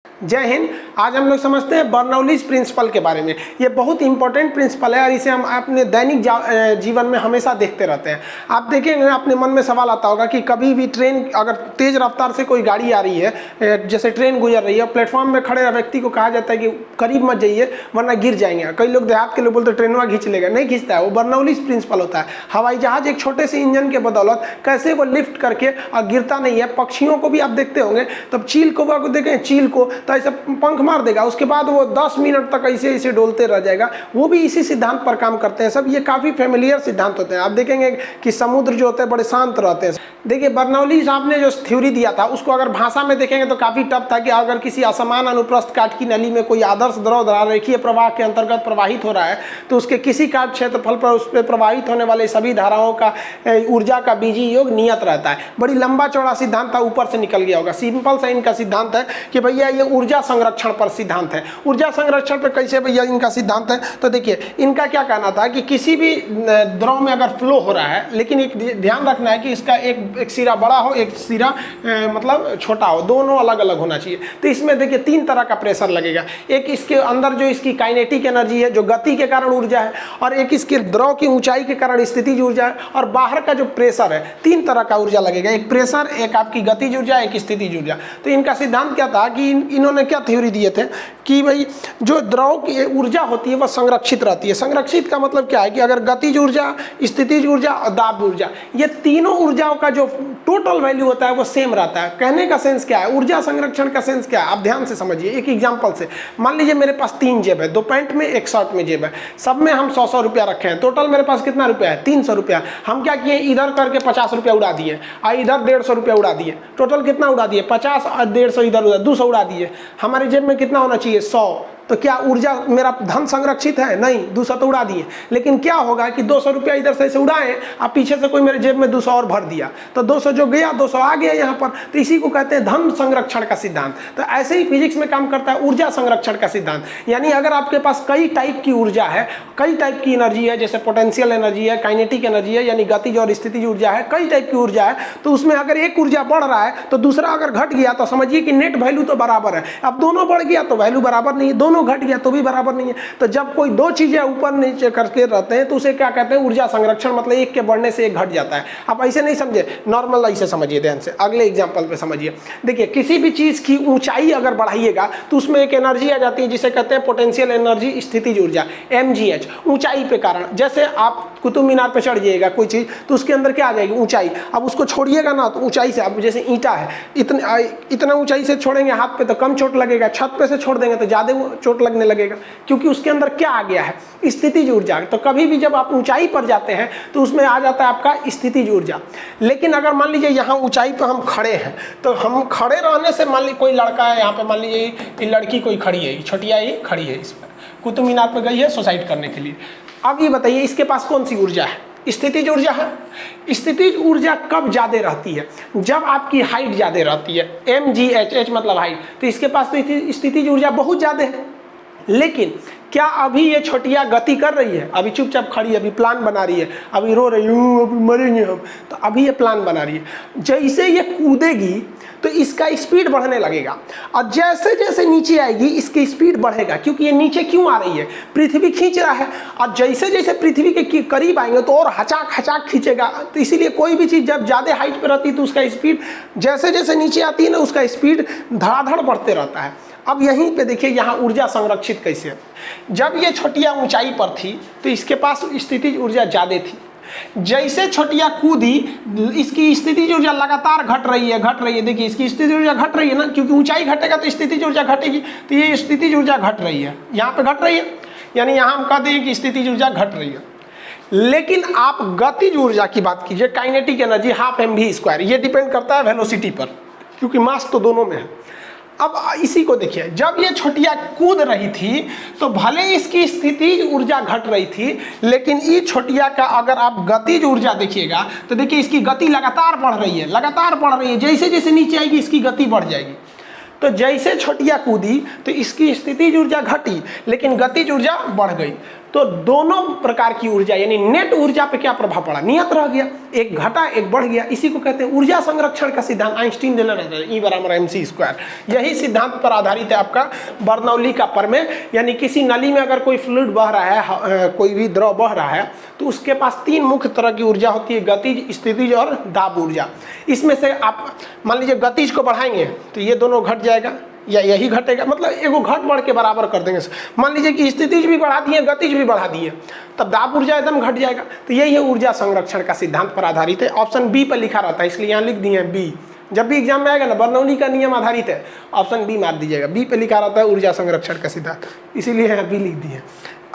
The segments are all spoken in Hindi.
जय हिंद। आज हम लोग समझते हैं बर्नौलीज प्रिंसिपल के बारे में। ये बहुत इंपॉर्टेंट प्रिंसिपल है और इसे हम अपने दैनिक जीवन में हमेशा देखते रहते हैं। आप देखेंगे, अपने मन में सवाल आता होगा कि कभी भी ट्रेन अगर तेज रफ्तार से कोई गाड़ी आ रही है, जैसे ट्रेन गुजर रही है, प्लेटफॉर्म में खड़े व्यक्ति को कहा जाता है कि करीब मत जाइए वरना गिर जाएंगे। कई लोग देहात के लोग बोलते ट्रेनवा खींच लेगा, नहीं खींचता है, वो बर्नौलीज प्रिंसिपल होता है। हवाई जहाज एक छोटे से इंजन के बदौलत कैसे वो लिफ्ट करके और गिरता नहीं है। पक्षियों को भी आप देखते होंगे, तब चील को देखें, चील को तो ऐसे पंख मार देगा, उसके बाद वो 10 मिनट तक ऐसे ऐसे डोलते रह जाएगा। वो भी इसी सिद्धांत पर काम करते हैं सब। ये काफ़ी फेमिलियर सिद्धांत होते हैं। आप देखेंगे कि समुद्र जो होते हैं बड़े शांत रहते हैं। देखिए, बर्नौली साहब ने जो थ्योरी दिया था उसको अगर भाषा में देखेंगे तो काफ़ी टफ था कि अगर किसी असमान अनुप्रस्थ काट की नली में कोई आदर्श द्रव रेखीय प्रवाह के अंतर्गत प्रवाहित हो रहा है तो उसके किसी काट क्षेत्रफल पर उस पर प्रवाहित होने वाले सभी धाराओं का ऊर्जा का बीजीय योग नियत रहता है। बड़ी लंबा चौड़ा सिद्धांत था, ऊपर से निकल गया होगा। सिंपल सा इनका सिद्धांत है कि भैया ये ऊर्जा संरक्षण पर सिद्धांत है। ऊर्जा संरक्षण पर कैसे भैया इनका सिद्धांत है, तो देखिए इनका क्या कहना था कि किसी भी द्रव में अगर फ्लो हो रहा है, लेकिन एक ध्यान रखना है कि इसका एक सिरा बड़ा हो, एक सिरा मतलब छोटा हो, दोनों अलग अलग होना चाहिए। तो इसमें देखिए 3 तरह का प्रेशर लगेगा। एक इसके अंदर जो इसकी काइनेटिक एनर्जी है, जो गति के कारण ऊर्जा है, और एक इसके द्रव की ऊंचाई के कारण स्थितिज ऊर्जा है, और बाहर का जो प्रेशर है, 3 तरह का ऊर्जा लगेगा। एक प्रेशर, एक आपकी गतिज ऊर्जा, एक स्थितिज ऊर्जा। तो इनका सिद्धांत क्या था कि इन्होंने क्या थ्योरी दिए थे कि भाई जो द्रव की ऊर्जा होती है वह संरक्षित रहती है। संरक्षित का मतलब क्या है कि अगर गतिज ऊर्जा, स्थितिज ऊर्जा और दाब ऊर्जा, ये तीनों ऊर्जाओं का जो टोटल वैल्यू होता है वो सेम रहता है। कहने का सेंस क्या है, ऊर्जा संरक्षण का सेंस क्या है, आप ध्यान से समझिए। एक एग्जांपल से मान लीजिए मेरे पास 3 जेब है, 2 पैंट में 1 शर्ट में जेब है, सब में हम 100-100 रुपया रखे हैं। टोटल मेरे पास कितना रुपया है, 300 रुपया। हम क्या किए, इधर करके 50 रुपया उड़ा दिए और इधर 150 रुपया उड़ा दिए। टोटल कितना उड़ा दिए, 50 और 150 इधर उधर 200 उड़ा दिए। हमारी जेब में कितना होना चाहिए, 100। तो क्या ऊर्जा मेरा धन संरक्षित है, नहीं, 200 तो उड़ा दिए। लेकिन क्या होगा कि 200 रुपया इधर से ऐसे उड़ाए और पीछे से कोई मेरे जेब में 200 और भर दिया, तो 200 जो गया 200 आ गया यहाँ पर। तो इसी को कहते हैं धन संरक्षण का सिद्धांत। तो ऐसे ही फिजिक्स में काम करता है ऊर्जा संरक्षण का सिद्धांत। यानी अगर आपके पास कई टाइप की ऊर्जा है, कई टाइप की एनर्जी है, जैसे पोटेंशियल एनर्जी है, काइनेटिक एनर्जी है, यानी गतिज और स्थितिज ऊर्जा है, कई टाइप की ऊर्जा है, तो उसमें अगर एक ऊर्जा बढ़ रहा है तो दूसरा अगर घट गया तो समझिए कि नेट वैल्यू तो बराबर है। अब दोनों बढ़ गया तो वैल्यू बराबर नहीं है, दोनों घट गया तो भी बराबर नहीं है। तो जब कोई 2 चीजें ऊपर नीचे करके रहते हैं तो उसे क्या कहते हैं, ऊर्जा संरक्षण। मतलब एक के बढ़ने से एक घट जाता है। आप ऐसे नहीं समझे, नॉर्मल ऐसे समझिए ध्यान से। अगले एग्जांपल पे समझिए। देखिए, किसी भी चीज की ऊंचाई अगर बढ़ाइएगा तो उसमें एक एनर्जी आ जाती है जिसे कहते हैं पोटेंशियल एनर्जी, स्थितिज ऊर्जा, mgh। ऊंचाई पे कारण, जैसे आप कुतुब मीनार पे चढ़ जाइएगा कोई चीज तो उसके अंदर क्या आ जाएगी, ऊंचाई। अब उसको छोड़िएगा ना तो ऊंचाई से, अब जैसे ईंटा है, इतना ऊंचाई से छोड़ेंगे हाथ पे तो कम चोट लगेगा, छत पे से छोड़ देंगे तो ज्यादा चोट लगने लगेगा, क्योंकि उसके अंदर क्या आ गया है, स्थितिज ऊर्जा। तो कभी भी जब आप ऊंचाई पर जाते हैं तो उसमें आ जाता है आपका स्थितिज ऊर्जा। लेकिन अगर मान लीजिए यहाँ ऊंचाई पर हम खड़े हैं तो हम खड़े रहने से, मान लीजिए कोई लड़का है यहाँ पे, मान लीजिए ये लड़की कोई खड़ी है, छोटिया ही खड़ी है, इस पर कुतुब मीनार पर गई है सुसाइड करने के लिए। अब ये बताइए इसके पास कौन सी ऊर्जा है, स्थितिज ऊर्जा है। स्थितिज ऊर्जा कब ज्यादा रहती है, जब आपकी हाइट ज्यादा रहती है, mgh मतलब हाइट। तो इसके पास तो स्थितिज ऊर्जा बहुत ज्यादा है। लेकिन क्या अभी ये छोटिया गति कर रही है, अभी चुपचाप खड़ी है, अभी प्लान बना रही है, अभी रो रही हूँ, अभी मरेंगे हम, तो अभी ये प्लान बना रही है। जैसे ये कूदेगी तो इसका स्पीड बढ़ने लगेगा, और जैसे जैसे नीचे आएगी इसकी स्पीड बढ़ेगा, क्योंकि ये नीचे क्यों आ रही है, पृथ्वी खींच रहा है, और जैसे जैसे पृथ्वी के करीब आएंगे तो और हचाक हचाक खींचेगा। तो इसीलिए कोई भी चीज़ जब ज़्यादा हाइट पर रहती है तो उसका स्पीड जैसे जैसे नीचे आती है ना, उसका स्पीड धड़ाधड़ बढ़ते रहता है। अब यहीं पे देखिए यहाँ ऊर्जा संरक्षित कैसे है। जब ये छोटिया ऊंचाई पर थी तो इसके पास स्थितिज ऊर्जा ज़्यादा थी। जैसे छोटिया कूदी, इसकी स्थितिज ऊर्जा लगातार घट रही है। देखिए इसकी स्थितिज ऊर्जा घट रही है ना, क्योंकि ऊंचाई घटेगा तो स्थितिज ऊर्जा घटेगी। तो ये स्थितिज ऊर्जा घट रही है, यहाँ पे घट रही है, यानी यहाँ हम कहते हैं कि स्थितिज ऊर्जा घट रही है। लेकिन आप गतिज ऊर्जा की बात कीजिए, काइनेटिक एनर्जी ½ mv², ये डिपेंड करता है वेलोसिटी पर, क्योंकि मास तो दोनों में है। अब इसी को देखिए, जब ये छोटिया कूद रही थी तो भले इसकी स्थितिज ऊर्जा घट रही थी, लेकिन ये छोटिया का अगर आप गतिज ऊर्जा देखिएगा तो देखिए इसकी गति लगातार बढ़ रही है, जैसे जैसे नीचे आएगी इसकी गति बढ़ जाएगी। तो जैसे छोटिया कूदी तो इसकी स्थितिज ऊर्जा घटी लेकिन गतिज ऊर्जा बढ़ गई। तो दोनों प्रकार की ऊर्जा यानी नेट ऊर्जा पे क्या प्रभाव पड़ा, नियत रह गया, एक घटा एक बढ़ गया। इसी को कहते हैं ऊर्जा संरक्षण का सिद्धांत, आइंस्टीन ने रहता है E = mc²। यही सिद्धांत पर आधारित है आपका बर्नौली का प्रमेय। यानी किसी नली में अगर कोई फ्लूइड बह रहा है, कोई भी द्रव बह रहा है, तो उसके पास 3 मुख्य तरह की ऊर्जा होती है, गतिज, स्थितिज और दाब ऊर्जा। इसमें से आप मान लीजिए गतिज को बढ़ाएंगे तो ये दोनों घट जाएगा या यही घटेगा, मतलब एगो घट बढ़ के बराबर कर देंगे। मान लीजिए कि स्थितिज भी बढ़ा दिए, गतिज भी बढ़ा दिए, तब दाब ऊर्जा एकदम घट जाएगा। तो यही है ऊर्जा संरक्षण का सिद्धांत पर आधारित है। ऑप्शन बी पर लिखा रहता है, इसलिए यहाँ लिख दिए बी। जब भी एग्जाम में आएगा ना, बर्नौली का नियम आधारित है, ऑप्शन बी मार दीजिएगा। बी पे लिखा रहता है ऊर्जा संरक्षण का सिद्धांत, इसीलिए यहाँ बी लिख दिए।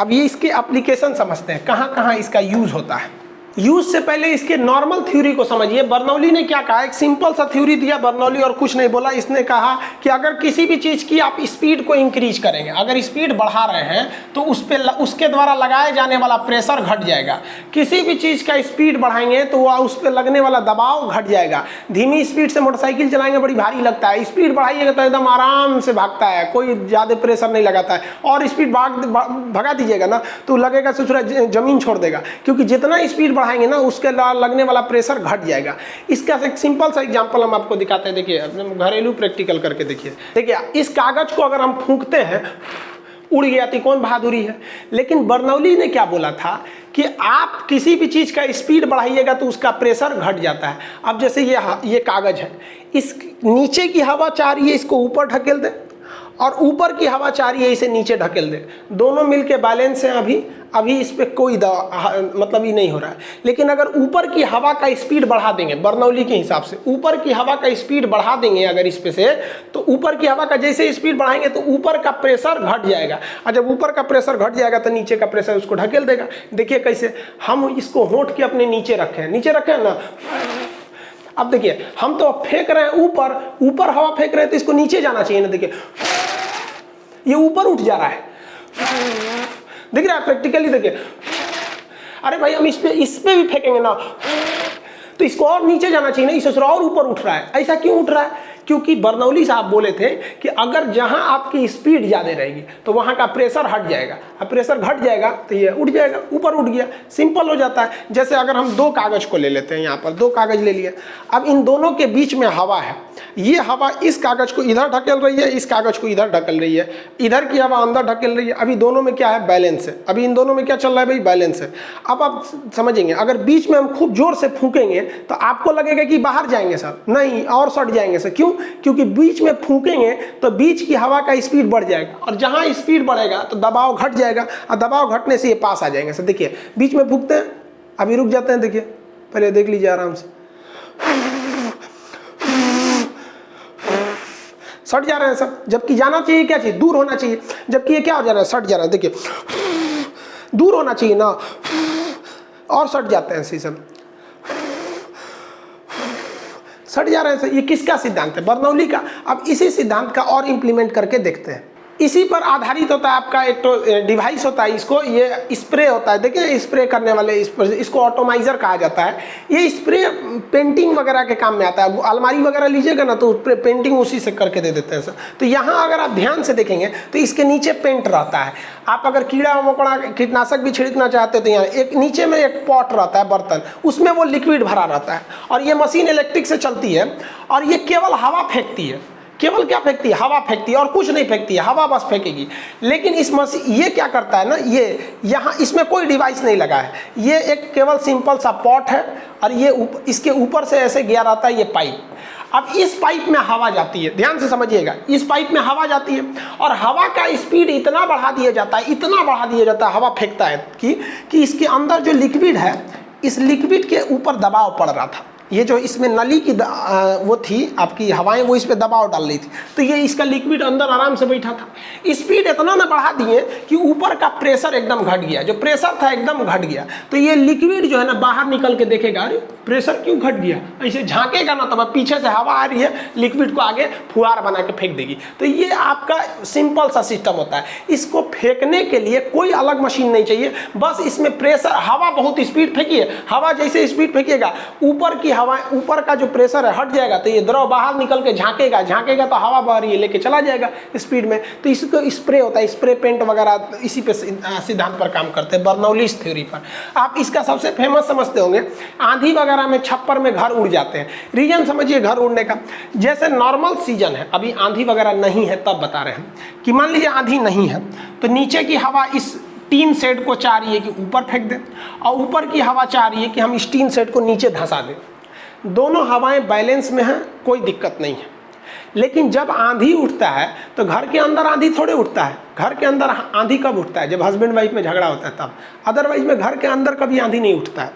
अब ये इसके एप्लीकेशन समझते हैं, कहाँ कहाँ इसका यूज होता है। यूज से पहले इसके नॉर्मल थ्योरी को समझिए। बर्नौली ने क्या कहा, एक सिंपल सा थ्योरी दिया बर्नौली, और कुछ नहीं बोला। इसने कहा कि अगर किसी भी चीज़ की आप स्पीड को इंक्रीज करेंगे, अगर स्पीड बढ़ा रहे हैं तो उसके द्वारा लगाए जाने वाला प्रेशर घट जाएगा। किसी भी चीज़ का स्पीड बढ़ाएंगे तो वह उस पर लगने वाला दबाव घट जाएगा। धीमी स्पीड से मोटरसाइकिल चलाएंगे बड़ी भारी लगता है, स्पीड बढ़ाइएगा तो एकदम आराम से भागता है, कोई ज़्यादा प्रेशर नहीं लगाता है। और स्पीड भगा दीजिएगा ना तो लगेगा ससुरा जमीन छोड़ देगा, क्योंकि जितना स्पीड बढ़ाएंगे ना उसके लगने वाला प्रेशर घट जाएगा। इसका एक सिंपल सा एग्जांपल हम आपको दिखाते हैं। देखिए अपने घरेलू प्रैक्टिकल करके देखिए। देखिए इस कागज को अगर हम फूंकते हैं, उड़ गया तो कौन बहादुरी है। लेकिन बर्नौली ने क्या बोला था कि आप किसी भी चीज़ का स्पीड बढ़ाइएगा तो उसका प्रेशर घट जाता है। अब जैसे ये कागज है, इस नीचे की हवा चाह रही है इसको ऊपर ढकेल दे, और ऊपर की हवा चाह रही है इसे नीचे ढकेल दे, दोनों मिलके बैलेंस हैं। अभी इस पर कोई मतलब ही नहीं हो रहा है। लेकिन अगर ऊपर की हवा का स्पीड बढ़ा देंगे, बर्नौली के हिसाब से ऊपर की हवा का स्पीड बढ़ा देंगे अगर इस पे से, तो ऊपर की हवा का जैसे स्पीड बढ़ाएंगे तो ऊपर का प्रेशर घट जाएगा, और जब ऊपर का प्रेशर घट जाएगा तो नीचे का प्रेशर उसको ढकेल देगा। देखिए कैसे, हम इसको होंठ के अपने नीचे रखें ना। अब देखिए हम तो फेंक रहे हैं ऊपर हवा फेंक रहे हैं तो इसको नीचे जाना चाहिए ना। देखिए ये ऊपर उठ जा रहा है, दिख रहा है प्रैक्टिकली। देखिए अरे भाई हम इस पे भी फेंकेंगे ना तो इसको और नीचे जाना चाहिए ना, इसे और ऊपर उठ रहा है। ऐसा क्यों उठ रहा है? क्योंकि बर्नौली साहब बोले थे कि अगर जहां आपकी स्पीड ज़्यादा रहेगी तो वहां का प्रेशर हट जाएगा, अब प्रेशर घट जाएगा तो ये उठ जाएगा, ऊपर उठ गया। सिंपल हो जाता है। जैसे अगर हम 2 कागज़ को ले लेते हैं, यहाँ पर 2 कागज़ ले लिए, अब इन दोनों के बीच में हवा है, ये हवा इस कागज़ को इधर ढकेल रही है, इस कागज़ को इधर ढकेल रही है, इधर की हवा अंदर ढकेल रही है। अभी दोनों में क्या है, बैलेंस है। अभी इन दोनों में क्या चल रहा है भाई, बैलेंस है। अब आप समझेंगे, अगर बीच में हम खूब जोर से फूकेंगे तो आपको लगेगा कि बाहर जाएंगे सर, नहीं और सट जाएंगे सर। क्यों? क्योंकि बीच में फूकेंगे तो बीच की हवा का स्पीड बढ़ जाएगा, और जहां स्पीड बढ़ेगा तो दबाव घट जाएगा, और दबाव घटने से ये पास आ जाएंगे सर। देखिए बीच में फूकते हैं, अभी रुक जाते हैं। देखिए पहले देख लीजिए आराम से, सट जा रहे हैं सर, जबकि जाना चाहिए क्या चाहिए, दूर होना चाहिए, जबकि ये क्या हो जा रहा है, सट जा रहा है। देखिए दूर होना चाहिए ना, और सट जाते हैं शीशम, सट जा रहे हैं सर। ये किसका सिद्धांत है, बर्नौली का। अब इसी सिद्धांत का और इंप्लीमेंट करके देखते हैं। इसी पर आधारित होता है आपका एक तो डिवाइस होता है, इसको ये स्प्रे होता है। देखिए स्प्रे करने वाले इसको ऑटोमाइजर कहा जाता है। ये स्प्रे पेंटिंग वगैरह के काम में आता है। अलमारी वगैरह लीजिएगा ना तो पेंटिंग उसी से करके दे देते हैं सर। तो यहाँ अगर आप ध्यान से देखेंगे तो इसके नीचे पेंट रहता है। आप अगर कीड़ा मकोड़ा कीटनाशक भी छिड़कना चाहते हैं तो यहाँ एक नीचे में एक पॉट रहता है, बर्तन, उसमें वो लिक्विड भरा रहता है, और ये मशीन इलेक्ट्रिक से चलती है, और ये केवल हवा फेंकती है। केवल क्या फेंकती है, हवा फेंकती है, और कुछ नहीं फेंकती है, हवा बस फेंकेगी। लेकिन इस मशीन ये क्या करता है ना, ये यहाँ इसमें कोई डिवाइस नहीं लगा है, ये एक केवल सिंपल सा पॉट है, और ये इसके ऊपर से ऐसे गया रहता है ये पाइप। अब इस पाइप में हवा जाती है, ध्यान से समझिएगा, इस पाइप में हवा जाती है, और हवा का स्पीड इतना बढ़ा दिया जाता है, इतना बढ़ा दिया जाता है, हवा फेंकता है कि इसके अंदर जो लिक्विड है, इस लिक्विड के ऊपर दबाव पड़ रहा था। ये जो इसमें नली की वो थी आपकी हवाएं, वो इस पे दबाव डाल रही थी, तो ये इसका लिक्विड अंदर आराम से बैठा था। स्पीड इतना ना बढ़ा दिए कि ऊपर का प्रेशर एकदम घट गया, जो प्रेशर था एकदम घट गया। तो ये लिक्विड जो है ना बाहर निकल के देखेगा, अरे प्रेशर क्यों घट गया, ऐसे झांकेगा ना, तब पीछे से हवा आ रही है, लिक्विड को आगे फुहार बना के फेंक देगी। तो ये आपका सिंपल सा सिस्टम होता है। इसको फेंकने के लिए कोई अलग मशीन नहीं चाहिए, बस इसमें प्रेशर, हवा बहुत स्पीड फेंकिए, हवा जैसे स्पीड फेंकिएगा ऊपर की हवा ऊपर का जो प्रेशर है हट जाएगा तो ये द्रव बाहर निकल के झांकेगा, झांकेगा तो हवा बह रही है लेके चला जाएगा स्पीड में। तो इसको स्प्रे होता है, स्प्रे पेंट वगैरह इसी पे सिद्धांत पर काम करते हैं, बर्नौलीज थ्योरी पर। आप इसका सबसे फेमस समझते होंगे, आंधी वगैरह में छप्पर में घर उड़ जाते हैं। रीजन समझिए घर उड़ने का, जैसे नॉर्मल सीजन है, अभी आंधी वगैरह नहीं है तब बता रहे हैं कि मान लीजिए आंधी नहीं है तो नीचे की हवा इस टीन सेट को चाह रही है कि ऊपर फेंक दें और ऊपर की हवा चाह रही है कि हम इस टीन सेट को नीचे धंसा दें। दोनों हवाएं बैलेंस में हैं, कोई दिक्कत नहीं है। लेकिन जब आंधी उठता है तो घर के अंदर आंधी थोड़े उठता है। घर के अंदर आंधी कब उठता है? जब हस्बैंड वाइफ में झगड़ा होता है तब। अदरवाइज में घर के अंदर कभी आंधी नहीं उठता है।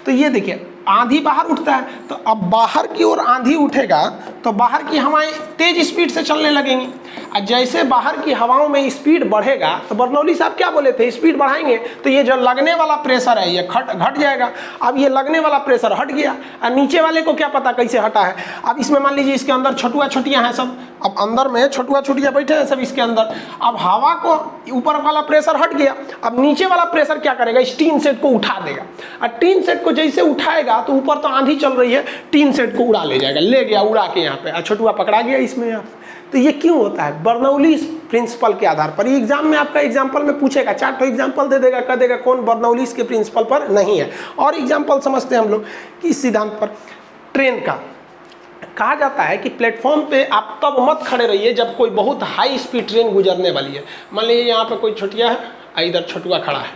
तो ये देखिए आंधी बाहर उठता है, तो अब बाहर की ओर आंधी उठेगा तो बाहर की हवाएं तेज स्पीड से चलने लगेंगी। और जैसे बाहर की हवाओं में स्पीड बढ़ेगा तो बर्नौली साहब क्या बोले थे, स्पीड बढ़ाएंगे तो ये जो लगने वाला प्रेशर है ये घट जाएगा। अब ये लगने वाला प्रेशर हट गया और नीचे वाले को क्या पता कैसे हटा है। अब इसमें मान लीजिए इसके अंदर छोटुआ छोटियाँ हैं सब, अब अंदर में छोटुआ छोटियाँ बैठे हैं सब इसके अंदर। अब हवा को ऊपर वाला प्रेशर हट गया, अब नीचे वाला प्रेशर क्या करेगा, इस टीन सेट को उठा देगा। और टीन सेट को जैसे उठाएगा तो ऊपर तो आंधी चल रही है, टीन सेट को उड़ा ले जाएगा, ले गया उड़ा के यहाँ पे, छोटुआ पकड़ा गया इसमें यहाँ। तो ये क्यों होता है? बर्नौली प्रिंसिपल के आधार पर। ये एग्जाम में आपका एग्जाम्पल में पूछेगा, 4 तो एग्जाम्पल दे देगा, कह देगा कौन बर्नौली के प्रिंसिपल पर नहीं है। और एग्जाम्पल समझते हैं हम लोग कि इस सिद्धांत पर। ट्रेन का कहा जाता है कि प्लेटफॉर्म पे आप तब मत खड़े रहिए जब कोई बहुत हाई स्पीड ट्रेन गुजरने वाली है। मान लीजिए यहाँ पे कोई छोटिया है, इधर छोटुआ खड़ा है,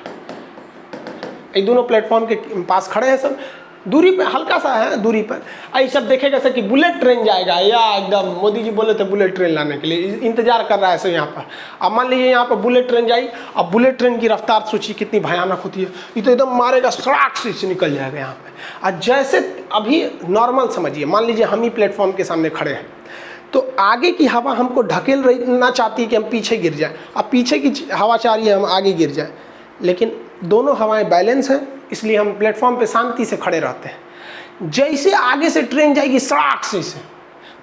ये दोनों प्लेटफॉर्म के पास खड़े हैं सब, दूरी पे हल्का सा है दूरी पर। ये सब देखेगा सर कि बुलेट ट्रेन जाएगा, या एकदम मोदी जी बोले थे बुलेट ट्रेन लाने के लिए, इंतजार कर रहा है सर यहाँ पर। अब मान लीजिए यहाँ पर बुलेट ट्रेन जाएगी, अब बुलेट ट्रेन की रफ्तार सोचिए कितनी भयानक होती है, ये तो एकदम मारेगा, सड़क से निकल जाएगा यहाँ पर। और जैसे अभी नॉर्मल समझिए, मान लीजिए हम ही प्लेटफॉर्म के सामने खड़े हैं तो आगे की हवा हमको ढकेल रही ना चाहती है कि हम पीछे गिर जाए, अब पीछे की हवा चाह रही है हम आगे गिर जाए, लेकिन दोनों हवाएं बैलेंस हैं, इसलिए हम प्लेटफॉर्म पे शांति से खड़े रहते हैं। जैसे आगे से ट्रेन जाएगी सड़क से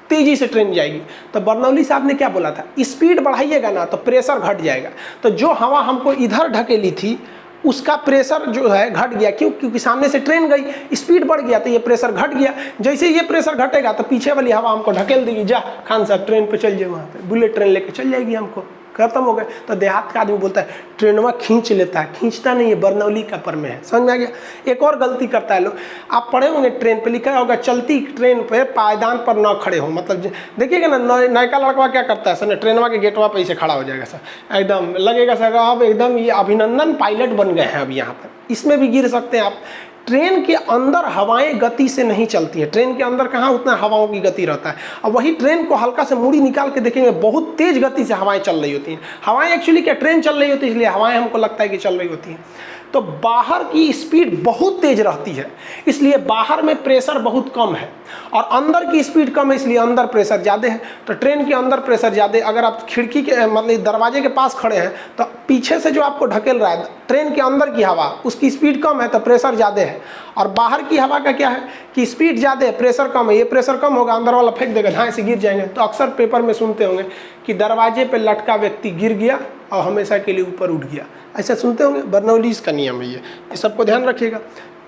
तेजी से ट्रेन जाएगी, तो बर्नौली साहब ने क्या बोला था, स्पीड बढ़ाइएगा ना तो प्रेशर घट जाएगा। तो जो हवा हमको इधर ढकेली थी उसका प्रेशर जो है घट गया, क्यों? क्योंकि सामने से ट्रेन गई, स्पीड बढ़ गया तो ये प्रेशर घट गया। जैसे ये प्रेशर घटेगा तो पीछे वाली हवा हमको ढकेल देगी, जा खान साहब ट्रेन पे चल जाए, वहाँ पे बुलेट ट्रेन लेके चल जाएगी, हमको खत्म हो गए। तो देहात का आदमी बोलता है ट्रेनवा खींच लेता है, खींचता नहीं है, बर्नौली का पर में है। समझ में आ गया? एक और गलती करता है लोग, आप पढ़े होंगे ट्रेन पे लिखा होगा चलती ट्रेन पे पायदान पर न खड़े हो, मतलब देखिएगा ना नयका लड़का क्या करता है सर, ट्रेनवा के गेटवा पे ऐसे खड़ा हो जाएगा सर, एकदम लगेगा सर अब एकदम ये अभिनंदन पायलट बन गए हैं अब यहाँ पर, इसमें भी गिर सकते हैं आप। ट्रेन के अंदर हवाएं गति से नहीं चलती हैं, ट्रेन के अंदर कहाँ उतना हवाओं की गति रहता है। और वही ट्रेन को हल्का से मुड़ी निकाल के देखेंगे बहुत तेज गति से हवाएं चल रही होती हैं। हवाएं एक्चुअली क्या, ट्रेन चल रही होती है इसलिए हवाएं हमको लगता है कि चल रही होती हैं। तो बाहर की स्पीड बहुत तेज रहती है इसलिए बाहर में प्रेशर बहुत कम है, और अंदर की स्पीड कम है इसलिए अंदर प्रेशर ज़्यादा है। तो ट्रेन के अंदर प्रेशर ज़्यादा, अगर आप खिड़की के मतलब दरवाजे के पास खड़े हैं तो पीछे से जो आपको ढकेल रहा है ट्रेन के अंदर की हवा, उसकी स्पीड कम है तो प्रेशर ज़्यादा है। और बाहर की हवा का क्या है कि स्पीड ज़्यादा है, प्रेशर कम है, ये प्रेशर कम होगा, अंदर वाला फेंक देगा, धाए से गिर जाएंगे। तो अक्सर पेपर में सुनते होंगे कि दरवाजे पर लटका व्यक्ति गिर गया और हमेशा के लिए ऊपर उठ गया, ऐसा सुनते होंगे। बर्नौली का नियम है ये सबको ध्यान रखिएगा।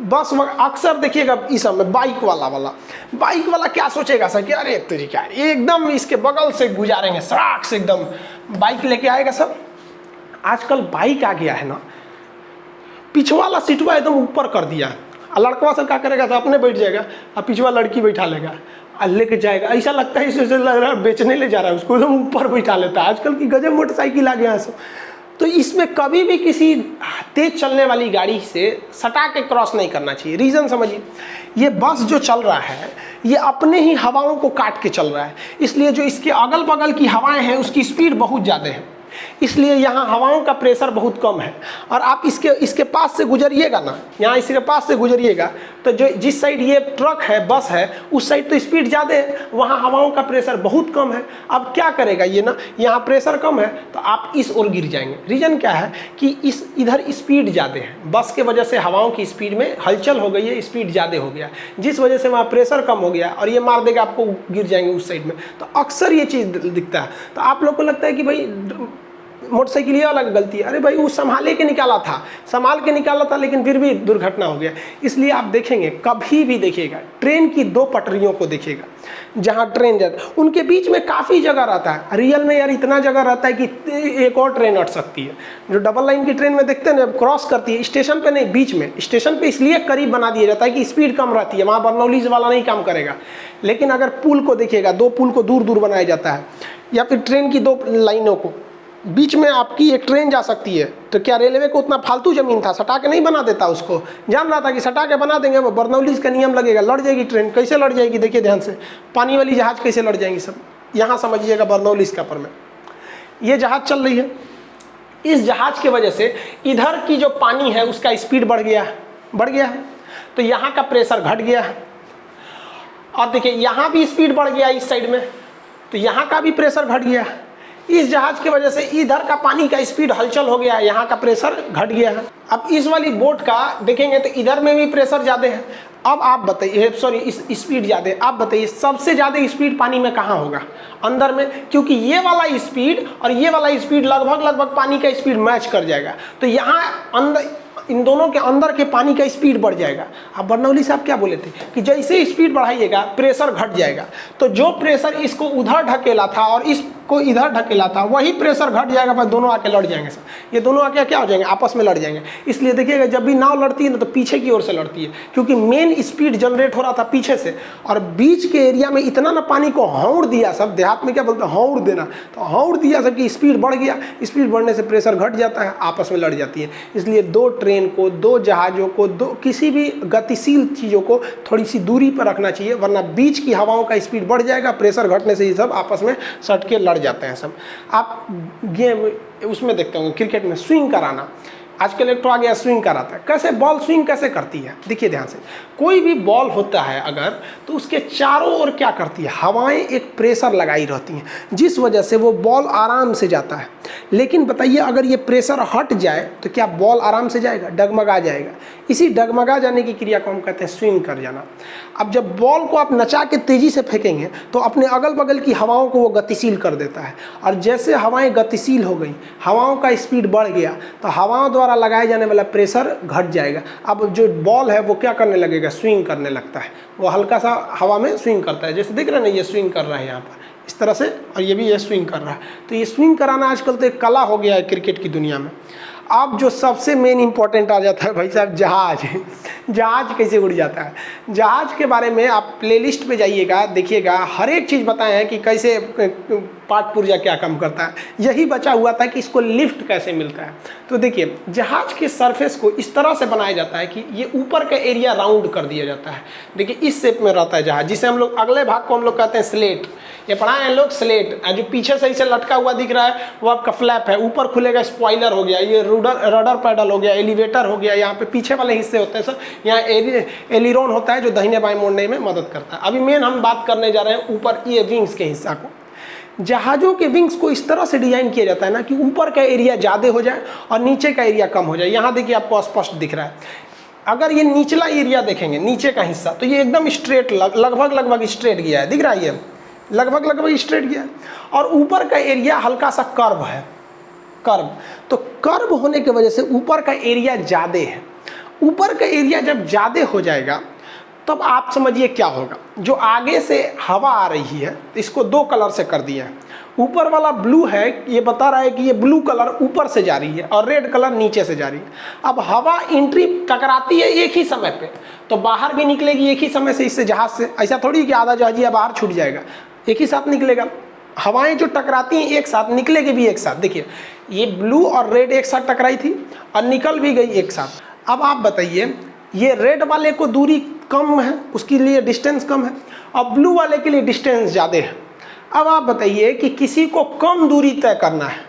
बस अक्सर देखिएगा इस समय बाइक वाला क्या सोचेगा सर कि अरे तेरी क्या एकदम इसके बगल से गुजारेंगे, सड़क से एकदम बाइक लेके आएगा सब। आजकल बाइक आ गया है ना, पिछवा वाला सीटवा एकदम ऊपर कर दिया, और लड़कवा सब क्या करेगा तो अपने बैठ जाएगा और पिछवा लड़की बैठा लेगा और लेके जाएगा, ऐसा लगता है इसे लग रहा है बेचने ले जा रहा है, उसको एकदम ऊपर बैठा लेता है। आजकल की गजब मोटरसाइकिल आ गया है सब। तो इसमें कभी भी किसी तेज चलने वाली गाड़ी से सटा के क्रॉस नहीं करना चाहिए। रीज़न समझिए, ये बस जो चल रहा है ये अपने ही हवाओं को काट के चल रहा है, इसलिए जो इसके अगल बगल की हवाएं हैं उसकी स्पीड बहुत ज़्यादा है, इसलिए यहाँ हवाओं का प्रेशर बहुत कम है। और आप इसके पास से गुजरिएगा ना, यहाँ इसके पास से गुजरिएगा तो जो जिस साइड ये ट्रक है बस है उस साइड तो स्पीड ज़्यादा है, वहाँ हवाओं का प्रेशर बहुत कम है। अब क्या करेगा ये ना, यहाँ प्रेशर कम है तो आप इस ओर गिर जाएंगे। रीज़न क्या है कि इधर स्पीड ज़्यादा है, बस के वजह से हवाओं की स्पीड में हलचल हो गई है, स्पीड ज़्यादा हो गया, जिस वजह से वहाँ प्रेशर कम हो गया और ये मार देगा आपको, गिर जाएंगे उस साइड में। तो अक्सर ये चीज़ दिखता है। तो आप लोग को लगता है कि भाई मोटरसाइकिल वाला की गलती है, अरे भाई वो संभाल के निकाला था लेकिन फिर भी दुर्घटना हो गया। इसलिए आप देखेंगे, कभी भी देखिएगा ट्रेन की 2 पटरियों को देखिएगा, जहाँ ट्रेन जाता उनके बीच में काफ़ी जगह रहता है। रियल में यार इतना जगह रहता है कि एक और ट्रेन अट सकती है। जो डबल लाइन की ट्रेन में देखते हैं ना, क्रॉस करती है स्टेशन पे नहीं, बीच में। स्टेशन पे इसलिए करीब बना दिया जाता है कि स्पीड कम रहती है, वहाँ बर्नौलीज वाला नहीं काम करेगा। लेकिन अगर पुल को देखिएगा, 2 पुल को दूर दूर बनाया जाता है, या फिर ट्रेन की 2 लाइनों को बीच में आपकी एक ट्रेन जा सकती है, तो क्या रेलवे को उतना फालतू ज़मीन था, सटा के नहीं बना देता? उसको जान रहा था कि सटा के बना देंगे, वो बर्नौलीज का नियम लगेगा, लड़ जाएगी ट्रेन। कैसे लड़ जाएगी? देखिए ध्यान से, पानी वाली जहाज़ कैसे लड़ जाएंगी सब। यहाँ समझिएगा बर्नौलीज का पर में ये जहाज़ चल रही है, इस जहाज़ की वजह से इधर की जो पानी है उसका स्पीड बढ़ गया है, तो यहाँ का प्रेशर घट गया है। और देखिए यहाँ भी स्पीड बढ़ गया इस साइड में, तो यहाँ का भी प्रेशर घट गया है। इस जहाज की वजह से इधर का पानी का स्पीड हलचल हो गया है, यहाँ का प्रेशर घट गया है। अब इस वाली बोट का देखेंगे तो इधर में भी प्रेशर ज़्यादा है। अब आप बताइए, सॉरी इस स्पीड ज़्यादा है, आप बताइए सबसे ज़्यादा स्पीड पानी में कहाँ होगा? अंदर में, क्योंकि ये वाला स्पीड और ये वाला स्पीड लगभग पानी का स्पीड मैच कर जाएगा। तो यहाँ अंदर इन दोनों के अंदर के पानी का स्पीड बढ़ जाएगा। अब बर्नौली साहब क्या बोले थे कि जैसे स्पीड बढ़ाइएगा प्रेशर घट जाएगा। तो जो प्रेशर इसको उधर ढकेला था और इसको इधर ढकेला था, वही प्रेशर घट जाएगा, पर दोनों आके लड़ जाएंगे सर। ये दोनों आके क्या हो जाएंगे? आपस में लड़ जाएंगे। इसलिए देखिएगा जब भी नाव लड़ती है ना तो पीछे की ओर से लड़ती है, क्योंकि मेन स्पीड जनरेट हो रहा था पीछे से, और बीच के एरिया में इतना ना पानी को हौड़ दिया, सब देहात में क्या बोलते हैं हौड़ देना, तो हौड़ दिया सब की स्पीड बढ़ गया। स्पीड बढ़ने से प्रेशर घट जाता है, आपस में लड़ जाती है। इसलिए 2 ट्रेन को, 2 जहाज़ों को, 2 किसी भी गतिशील चीज़ों को थोड़ी सी दूरी पर रखना चाहिए, वरना बीच की हवाओं का स्पीड बढ़ जाएगा, प्रेशर घटने से ये सब आपस में सट के लड़ जाते हैं सब। आप गेम उसमें देखते होंगे क्रिकेट में स्विंग कराना, आजकल एक तो आ गया स्विंग कराता है। कैसे बॉल स्विंग कैसे करती है? देखिए ध्यान से, कोई भी बॉल होता है अगर, तो उसके चारों ओर क्या करती है? हवाएं एक प्रेशर लगाई रहती हैं, जिस वजह से वो बॉल आराम से जाता है। लेकिन बताइए अगर ये प्रेशर हट जाए तो क्या बॉल आराम से जाएगा? डगमगा जाएगा। इसी डगमगा जाने की क्रिया को हम कहते हैं स्विंग कर जाना। अब जब बॉल को आप नचा के तेज़ी से फेंकेंगे तो अपने अगल बगल की हवाओं को वो गतिशील कर देता है, और जैसे हवाएं गतिशील हो गई, हवाओं का स्पीड बढ़ गया, तो हवाओं द्वारा लगाए जाने वाला प्रेशर घट जाएगा। अब जो बॉल है वो क्या करने लगेगा? स्विंग करने लगता है। वो हल्का सा हवा में स्विंग करता है, जैसे देख रहे हैं ना, ये स्विंग कर रहा है यहाँ पर इस तरह से, और ये भी ये स्विंग कर रहा है। तो ये स्विंग कराना आजकल तो एक कला हो गया है क्रिकेट की दुनिया में। अब जो सबसे मेन इंपॉर्टेंट आ जाता है भाई साहब, जहाज। जहाज कैसे उड़ जाता है? जहाज के बारे में आप प्लेलिस्ट पे जाइएगा, देखिएगा, हर एक चीज़ बताए हैं कि कैसे पाठ पुर्जा क्या काम करता है। यही बचा हुआ था कि इसको लिफ्ट कैसे मिलता है। तो देखिए, जहाज के सरफेस को इस तरह से बनाया जाता है कि ये ऊपर का एरिया राउंड कर दिया जाता है। देखिए इस शेप में रहता है जहाज, जिसे हम लोग अगले भाग को हम लोग कहते हैं स्लेट। ये पढ़ाए हैं लोग स्लेट। जो पीछे से इसे लटका हुआ दिख रहा है वो आपका फ्लैप है, ऊपर खुलेगा स्पॉइलर हो गया, ये रडर पैडल हो गया, एलिवेटर हो गया, यहाँ पे पीछे वाले हिस्से होते हैं सर, यहाँ एलिरोन होता है जो दाहिने बाएं मोड़ने में मदद करता है। अभी मेन हम बात करने जा रहे हैं ऊपर ये विंग्स के हिस्सा को। जहाज़ों के विंग्स को इस तरह से डिजाइन किया जाता है ना कि ऊपर का एरिया ज़्यादा हो जाए और नीचे का एरिया कम हो जाए। यहाँ देखिए आपको स्पष्ट दिख रहा है। अगर ये निचला एरिया देखेंगे, नीचे का हिस्सा, तो ये एकदम स्ट्रेट, लगभग स्ट्रेट गया है, दिख रहा है, ये लगभग स्ट्रेट गया है। और ऊपर का एरिया हल्का सा कर्व है, कर्व। तो कर्व होने की वजह से ऊपर का एरिया ज़्यादा है। ऊपर का एरिया जब ज़्यादा हो जाएगा तब आप समझिए क्या होगा। जो आगे से हवा आ रही है, इसको 2 कलर से कर दिया है। ऊपर वाला ब्लू है, ये बता रहा है कि ये ब्लू कलर ऊपर से जा रही है और रेड कलर नीचे से जा रही है। अब हवा एंट्री टकराती है एक ही समय पे, तो बाहर भी निकलेगी एक ही समय से इससे जहाज से। ऐसा थोड़ी कि आधा जहाजिया बाहर छूट जाएगा, एक ही साथ निकलेगा। हवाएं जो टकराती हैं एक साथ, निकलेगी भी एक साथ। देखिए ये ब्लू और रेड एक साथ टकराई थी और निकल भी गई एक साथ। अब आप बताइए, ये रेड वाले को दूरी कम है, उसके लिए डिस्टेंस कम है, और ब्लू वाले के लिए डिस्टेंस ज़्यादा है। अब आप बताइए कि किसी को कम दूरी तय करना है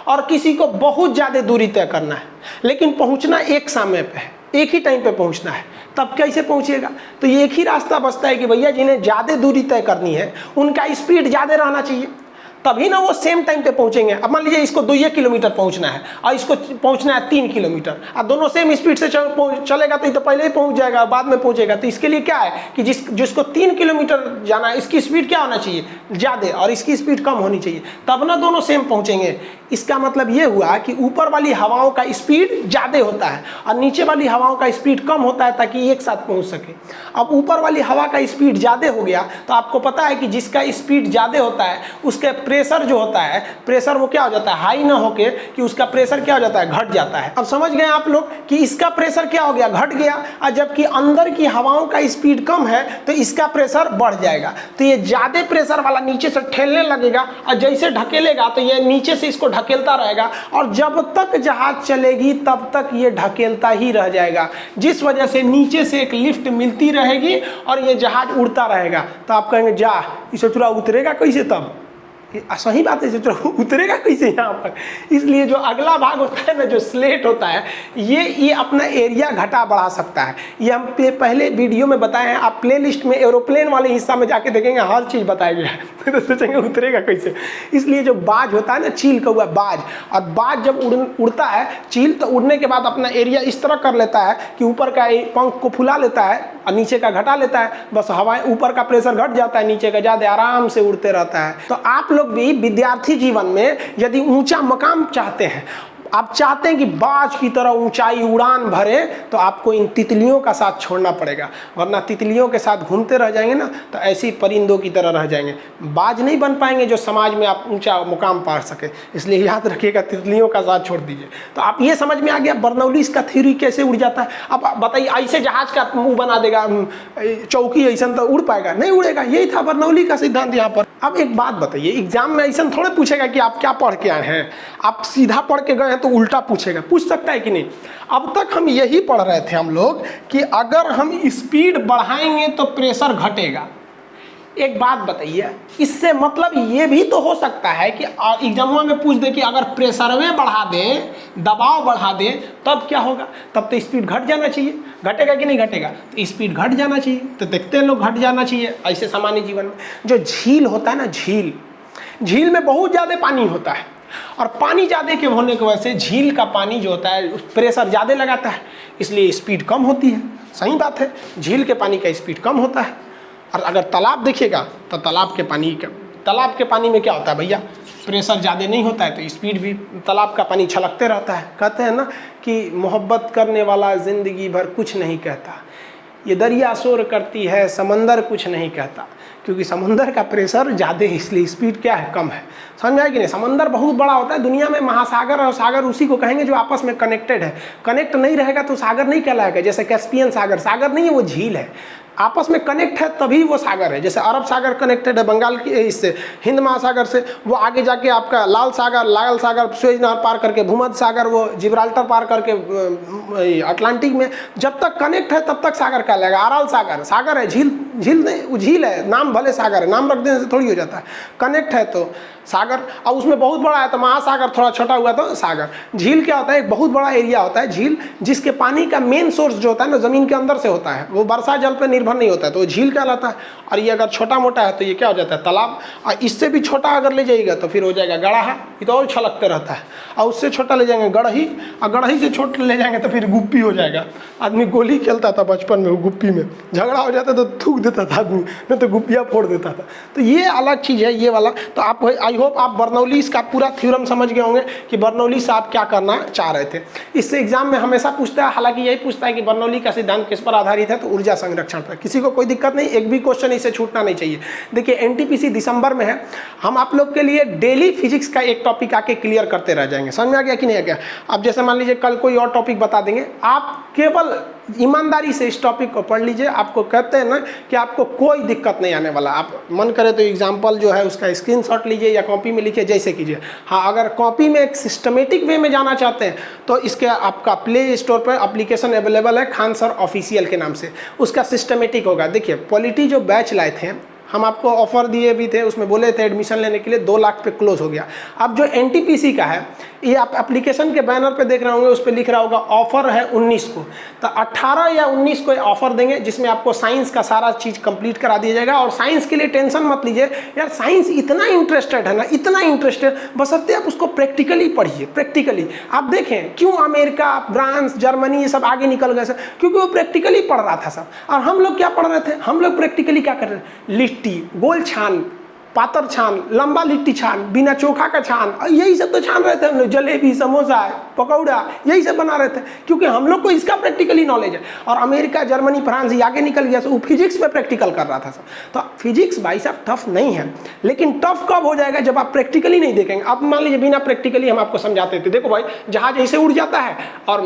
और किसी को बहुत ज़्यादा दूरी तय करना है, लेकिन पहुंचना एक समय पे है, एक ही टाइम पे पहुंचना है, तब कैसे पहुंचेगा? तो ये एक ही रास्ता बचता है कि भैया जिन्हें ज़्यादा दूरी तय करनी है उनका स्पीड ज़्यादा रहना चाहिए, तभी ना वो सेम टाइम पे पहुंचेंगे। अब मान लीजिए इसको 2 किलोमीटर पहुंचना है और इसको पहुंचना है 3 किलोमीटर, और दोनों सेम स्पीड से चलेगा तो ये तो पहले ही पहुंच जाएगा, बाद में पहुंचेगा। तो इसके लिए क्या है कि जिसको 3 किलोमीटर जाना है, इसकी स्पीड क्या होना चाहिए? ज़्यादा, और इसकी स्पीड कम होनी चाहिए, तब ना दोनों सेम पहुंचेंगे। इसका मतलब ये हुआ कि ऊपर वाली हवाओं का स्पीड ज़्यादा होता है और नीचे वाली हवाओं का स्पीड कम होता है ताकि एक साथ पहुंच सके। अब ऊपर वाली हवा का स्पीड ज़्यादा हो गया तो आपको पता है कि जिसका स्पीड ज़्यादा होता है उसके प्रेशर जो होता है, प्रेशर वो क्या हो जाता है, हाई ना होके कि उसका प्रेशर क्या हो जाता है, घट जाता है। अब समझ गए आप लोग कि इसका प्रेशर क्या हो गया, घट गया, और जबकि अंदर की हवाओं का स्पीड कम है तो इसका प्रेशर बढ़ जाएगा। तो ये ज़्यादा प्रेशर वाला नीचे से ठेलने लगेगा और जैसे ढकेलेगा तो ये नीचे से इसको ढकेलता रहेगा और जब तक जहाज चलेगी तब तक ये ढकेलता ही रह जाएगा, जिस वजह से नीचे से एक लिफ्ट मिलती रहेगी और ये जहाज उड़ता रहेगा। तो आप कहेंगे जा इसे थोड़ा उतरेगा कैसे, तब सही बात है, उतरेगा कैसे यहाँ पर। इसलिए जो अगला भाग होता है ना, जो स्लेट होता है, ये अपना एरिया घटा बढ़ा सकता है। ये हम पहले वीडियो में बताए हैं, आप प्लेलिस्ट में एरोप्लेन वाले हिस्सा में जाके देखेंगे, हर चीज़ बताया गया है। तो सोचेंगे उतरेगा कैसे। इसलिए जो बाज होता है ना, चील का हुआ बाज, और बाज जब उड़ता है चील, तो उड़ने के बाद अपना एरिया इस तरह कर लेता है कि ऊपर का पंख को फुला लेता है और नीचे का घटा लेता है। बस हवाएं, ऊपर का प्रेशर घट जाता है, नीचे का ज़्यादा आराम से उड़ते रहता है। तो आप लोग भी विद्यार्थी जीवन में यदि ऊंचा मकाम चाहते हैं, आप चाहते हैं कि बाज की तरह ऊंचाई उड़ान भरे, तो आपको इन तितलियों का साथ छोड़ना पड़ेगा, वरना तितलियों के साथ घूमते रह जाएंगे ना तो ऐसी परिंदों की तरह रह जाएंगे, बाज नहीं बन पाएंगे जो समाज में आप ऊंचा मुकाम पा सके। इसलिए याद रखिएगा, तितलियों का साथ छोड़ दीजिए। तो आप ये समझ में आ गया बर्नौलीज का थ्योरी कैसे उड़ जाता है। अब बताइए, ऐसे जहाज का मुंह बना देगा चौकी ऐसा, तो उड़ पाएगा? नहीं उड़ेगा। यही था बर्नौली का सिद्धांत यहाँ पर। अब एक बात बताइए, एग्जाम में ऐसा थोड़े पूछेगा कि आप क्या पढ़ के आए हैं, आप सीधा पढ़ के गए हैं तो उल्टा पूछेगा, पूछ सकता है कि नहीं। अब तक हम यही पढ़ रहे थे हम लोग कि अगर हम स्पीड बढ़ाएंगे तो प्रेशर घटेगा। एक बात बताइए, इससे मतलब ये भी तो हो सकता है कि एग्जाम में पूछ दे कि अगर प्रेशर में बढ़ा दें, दबाव बढ़ा दें, तब क्या होगा? तब तो स्पीड घट जाना चाहिए। घटेगा कि नहीं घटेगा? तो स्पीड घट जाना चाहिए। तो देखते हैं लोग, घट जाना चाहिए। ऐसे सामान्य जीवन में जो झील होता है ना, झील में बहुत ज़्यादा पानी होता है और पानी ज़्यादा के होने की वजह से झील का पानी जो होता है प्रेशर ज़्यादा लगाता है, इसलिए स्पीड कम होती है। सही बात है, झील के पानी का स्पीड कम होता है। और अगर तालाब देखिएगा तो तालाब के पानी में क्या होता है भैया, प्रेशर ज़्यादा नहीं होता है तो स्पीड भी, तालाब का पानी छलकते रहता है। कहते हैं ना कि मोहब्बत करने वाला ज़िंदगी भर कुछ नहीं कहता, ये दरिया शोर करती है, समंदर कुछ नहीं कहता, क्योंकि समंदर का प्रेशर ज़्यादा है, इसलिए स्पीड क्या है, कम है। समझ में आया कि नहीं? समंदर बहुत बड़ा होता है। दुनिया में महासागर और सागर उसी को कहेंगे जो आपस में कनेक्टेड है। कनेक्ट नहीं रहेगा तो सागर नहीं कहलाएगा। जैसे कैस्पियन सागर नहीं है, वो झील है। आपस में कनेक्ट है तभी वो सागर है। जैसे अरब सागर कनेक्टेड है बंगाल की इससे, हिंद महासागर से, वो आगे जाके आपका लाल सागर सुएज नहर पार करके, भूमध्य सागर, वो जिब्राल्टर पार करके अटलांटिक में, जब तक कनेक्ट है तब तक सागर कहलाएगा। अराल सागर है, झील नहीं, वो झील है, नाम भले सागर है, नाम रख देने से थोड़ी हो जाता है। कनेक्ट है तो सागर, और उसमें बहुत बड़ा है तो महासागर, थोड़ा छोटा हुआ तो सागर। झील क्या होता है, एक बहुत बड़ा एरिया होता है झील, जिसके पानी का मेन सोर्स जो होता है ना, ज़मीन के अंदर से होता है, वो वर्षा जल पर निर्भर नहीं होता है, तो वो झील कहलाता है। और ये अगर छोटा मोटा है तो ये क्या हो जाता है, तालाब। और इससे भी छोटा अगर ले जाइएगा तो फिर हो जाएगा गड़ाहा, ये तो और छलकते रहता है। और उससे छोटा ले जाएंगे गड़ही, और गड़ही से छोटा ले जाएंगे तो फिर गुप्पी हो जाएगा। आदमी गोली खेलता था बचपन में, गुप्पी में झगड़ा हो जाता तो थूक देता था आदमी, नहीं तो गुप्पियाँ फोड़ देता था। तो ये अलग चीज़ है ये वाला। तो आप, आई होप आप बर्नौलीज का पूरा थ्योरम समझ गए होंगे कि बर्नौली से आप क्या करना चाह रहे थे। इससे एग्जाम में हमेशा पूछता है, हालांकि यही पूछता है कि बर्नौली का सिद्धांत किस पर आधारित है, तो ऊर्जा संरक्षण पर। किसी को कोई दिक्कत नहीं, एक भी क्वेश्चन इससे छूटना नहीं चाहिए। देखिए एनटीपीसी दिसंबर में है, हम आप लोग के लिए डेली फिजिक्स का एक टॉपिक आके क्लियर करते रह जाएंगे। समझ में आ गया कि नहीं आ गया? अब जैसे मान लीजिए कल कोई और टॉपिक बता देंगे, आप केवल ईमानदारी से इस टॉपिक को पढ़ लीजिए। आपको कहते हैं ना कि आपको कोई दिक्कत नहीं आने वाला। आप मन करे तो एग्जाम्पल जो है उसका स्क्रीनशॉट लीजिए या कॉपी में लिखिए, जैसे कीजिए। हाँ, अगर कॉपी में एक सिस्टमेटिक वे में जाना चाहते हैं तो इसके आपका प्ले स्टोर पर एप्लीकेशन अवेलेबल है, खान सर ऑफिशियल के नाम से, उसका सिस्टमेटिक होगा। देखिए पॉलिटी जो बैच लाए थे हम, आपको ऑफर दिए भी थे, उसमें बोले थे एडमिशन लेने के लिए 2 लाख पे क्लोज हो गया। अब जो एनटीपीसी का है, ये आप एप्लीकेशन के बैनर पे देख रहे होंगे, उस पर लिख रहा होगा ऑफर है 19 को, तो 18 या 19 को ऑफर देंगे, जिसमें आपको साइंस का सारा चीज़ कंप्लीट करा दिया जाएगा। और साइंस के लिए टेंशन मत लीजिए यार, साइंस इतना इंटरेस्टेड है ना, इतना इंटरेस्टेड, बशर्ते आप उसको प्रैक्टिकली पढ़िए। प्रैक्टिकली आप देखें क्यों अमेरिका, फ्रांस, जर्मनी ये सब आगे निकल गए सर, क्योंकि वो प्रैक्टिकली पढ़ रहा था सब। और हम लोग क्या पढ़ रहे थे, हम लोग प्रैक्टिकली क्या कर रहे हैं, लिट्टी गोल छान पातर छान, लंबा लिट्टी छान, बिना चोखा का छान, यही सब तो छान रहे थे हम लोग। जलेबी, समोसा, पकौड़ा, यही सब बना रहे थे, क्योंकि हम लोग को इसका प्रैक्टिकली नॉलेज है। और अमेरिका, जर्मनी, फ्रांस ये आगे निकल गया, वो फिजिक्स पे प्रैक्टिकल कर रहा था सब। तो फिजिक्स भाई साहब टफ नहीं है, लेकिन टफ कब हो जाएगा जब आप प्रैक्टिकली नहीं देखेंगे। अब मान लीजिए बिना प्रैक्टिकली हम आपको समझाते थे, देखो भाई जहाज ऐसे उड़ जाता है और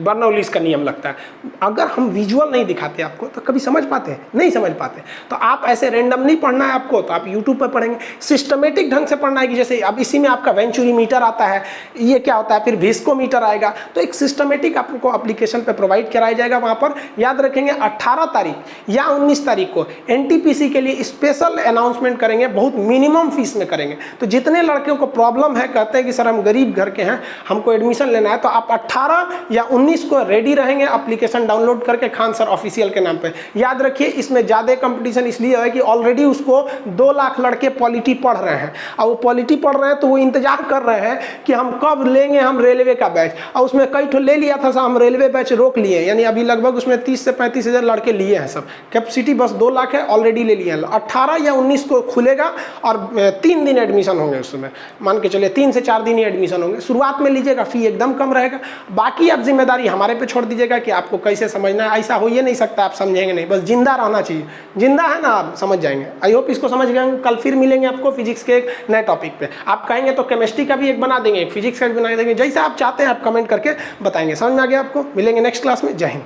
बर्नौलीज का नियम लगता है। अगर हम विजुअल नहीं दिखाते आपको तो कभी समझ पाते हैं? नहीं समझ पाते। तो आप ऐसे रैंडम नहीं पढ़ना है आपको, तो आप यूट्यूब पर पढ़ेंगे। सिस्टमेटिक ढंग से पढ़ना है कि जैसे अब इसी में आपका वेंचुरी मीटर आता है, ये क्या होता है, फिर विस्कोमीटर आएगा। तो एक सिस्टमेटिक आपको एप्लीकेशन पे प्रोवाइड कराया जाएगा। वहाँ पर याद रखेंगे 18 तारीख या 19 तारीख को एनटीपीसी के लिए स्पेशल अनाउंसमेंट करेंगे, बहुत मिनिमम फीस में करेंगे। तो जितने लड़कियों को प्रॉब्लम है, कहते हैं कि सर हम गरीब घर के हैं, हमको एडमिशन लेना है, तो आप 18 या 19 को रेडी रहेंगे एप्लीकेशन डाउनलोड करके खान सर ऑफिशियल के नाम पे। याद रखिए इसमें ज़्यादा कंपटीशन इसलिए है कि ऑलरेडी उसको 2 लाख लड़के पॉलिटी पढ़ रहे हैं, और वो पॉलिटी पढ़ रहे हैं तो वो इंतजार कर रहे हैं कि हम कब लेंगे हम रेलवे का बैच। और उसमें कई ठो ले लिया था, हम रेलवे बैच रोक लिए, यानी अभी लगभग उसमें 30 से 35 हज़ार लड़के लिए हैं। सब कैपेसिटी बस 2 लाख है, ऑलरेडी ले लिए हैं। 18 या 19 को खुलेगा और 3 दिन एडमिशन होंगे उसमें, मान के चलिए 3 से 4 दिन ही एडमिशन होंगे। शुरुआत में लीजिएगा, फी एकदम कम रहेगा, बाकी आप जिम्मेदारी हमारे पे छोड़ दीजिएगा कि आपको कैसे समझना है। ऐसा हो ही नहीं सकता आप समझेंगे नहीं, बस जिंदा रहना चाहिए। जिंदा है ना, आप समझ जाएंगे। आई होप इसको समझ गए। कल फिर मिलेंगे आपको फिजिक्स के एक नए टॉपिक पे। आप कहेंगे तो केमिस्ट्री का भी एक बना देंगे, फिजिक्स का भी बना देंगे, जैसा आप चाहते हैं आप कमेंट करके बताएंगे। समझ में आ गया आपको? मिलेंगे नेक्स्ट क्लास में। जय हिंद।